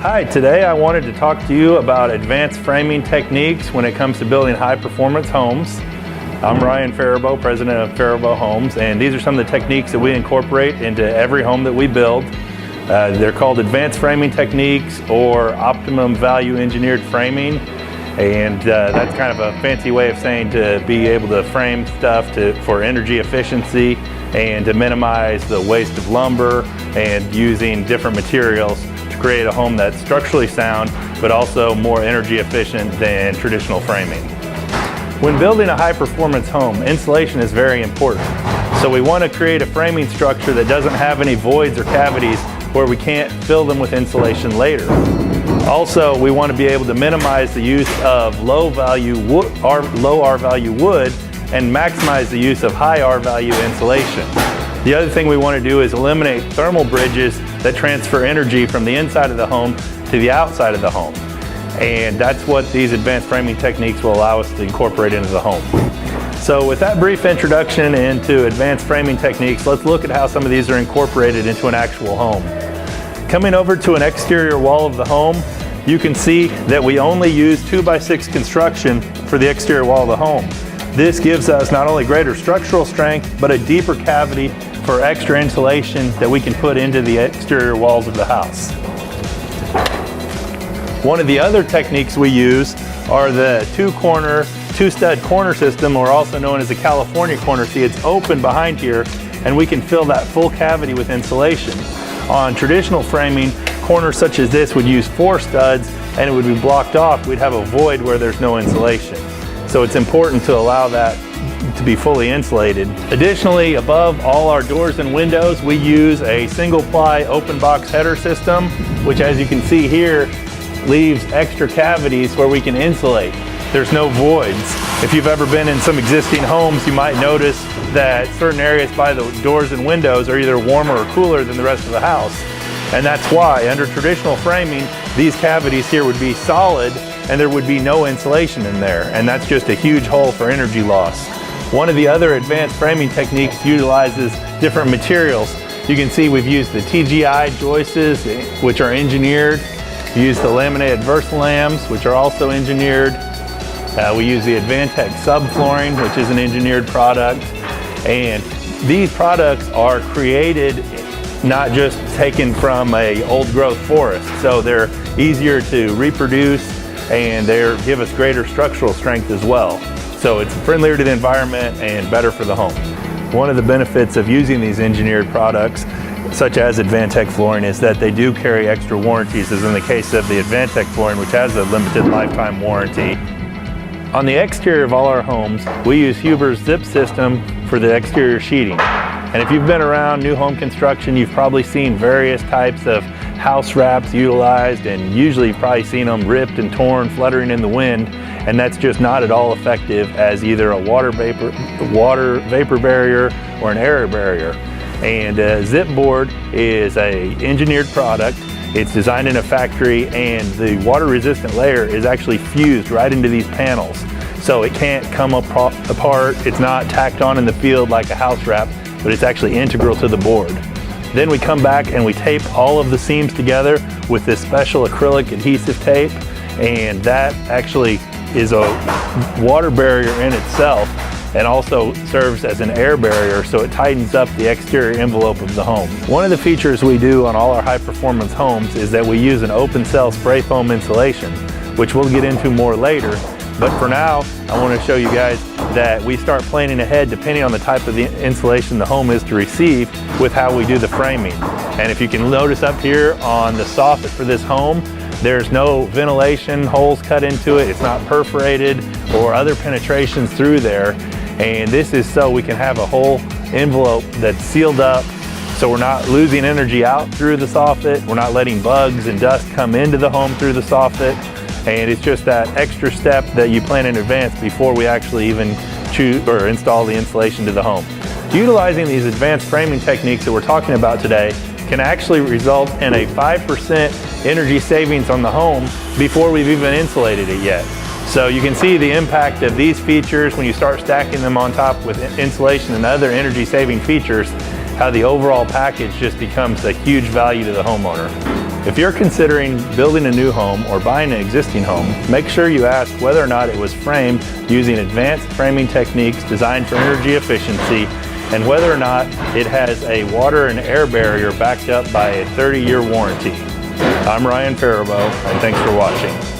Hi, today I wanted to talk to you about advanced framing techniques when it comes to building high-performance homes. I'm Ryan Farabough, president of Farabough Homes, and these are some of the techniques that we incorporate into every home that we build. They're called advanced framing techniques or optimum value engineered framing, and that's kind of a fancy way of saying to be able to frame stuff for energy efficiency and to minimize the waste of lumber and using different materials to create a home that's structurally sound but also more energy efficient than traditional framing. When building a high-performance home, insulation is very important. So we want to create a framing structure that doesn't have any voids or cavities where we can't fill them with insulation later. Also, we want to be able to minimize the use of low R-value wood and maximize the use of high R-value insulation. The other thing we want to do is eliminate thermal bridges that transfer energy from the inside of the home to the outside of the home. And that's what these advanced framing techniques will allow us to incorporate into the home. So with that brief introduction into advanced framing techniques, let's look at how some of these are incorporated into an actual home. Coming over to an exterior wall of the home, you can see that we only use 2x6 construction for the exterior wall of the home. This gives us not only greater structural strength, but a deeper cavity for extra insulation that we can put into the exterior walls of the house. One of the other techniques we use are the two-stud corner system, or also known as the California corner. See, it's open behind here, and we can fill that full cavity with insulation. On traditional framing, corners such as this would use 4 studs, and it would be blocked off. We'd have a void where there's no insulation. So it's important to allow that to be fully insulated. Additionally, above all our doors and windows, we use a single-ply open box header system, which, as you can see here, leaves extra cavities where we can insulate. There's no voids. If you've ever been in some existing homes, you might notice that certain areas by the doors and windows are either warmer or cooler than the rest of the house. And that's why, under traditional framing, these cavities here would be solid and there would be no insulation in there. And that's just a huge hole for energy loss. One of the other advanced framing techniques utilizes different materials. You can see we've used the TGI joists, which are engineered. We use the laminated Versalams, which are also engineered. We use the Advantech subflooring, which is an engineered product. And these products are created not just taken from an old growth forest. So they're easier to reproduce and they give us greater structural strength as well. So it's friendlier to the environment and better for the home. One of the benefits of using these engineered products, such as Advantech flooring, is that they do carry extra warranties, as in the case of the Advantech flooring, which has a limited lifetime warranty. On the exterior of all our homes, we use Huber's zip system for the exterior sheeting. And if you've been around new home construction, you've probably seen various types of house wraps utilized, and usually you've probably seen them ripped and torn, fluttering in the wind, and that's just not at all effective as either a water vapor barrier or an air barrier. And zip board is an engineered product. It's designed in a factory, and the water resistant layer is actually fused right into these panels. So it can't come apart. It's not tacked on in the field like a house wrap, but it's actually integral to the board. Then we come back and we tape all of the seams together with this special acrylic adhesive tape, and that actually is a water barrier in itself and also serves as an air barrier, so it tightens up the exterior envelope of the home. One of the features we do on all our high performance homes is that we use an open cell spray foam insulation, which we'll get into more later. But for now, I want to show you guys that we start planning ahead depending on the type of the insulation the home is to receive with how we do the framing. And if you can notice up here on the soffit for this home, there's no ventilation holes cut into it. It's not perforated or other penetrations through there. And this is so we can have a whole envelope that's sealed up, so we're not losing energy out through the soffit. We're not letting bugs and dust come into the home through the soffit. And it's just that extra step that you plan in advance before we actually even choose or install the insulation to the home. Utilizing these advanced framing techniques that we're talking about today can actually result in a 5% energy savings on the home before we've even insulated it yet. So you can see the impact of these features when you start stacking them on top with insulation and other energy saving features, how the overall package just becomes a huge value to the homeowner. If you're considering building a new home or buying an existing home, make sure you ask whether or not it was framed using advanced framing techniques designed for energy efficiency, and whether or not it has a water and air barrier backed up by a 30-year warranty. I'm Ryan Farabough, and thanks for watching.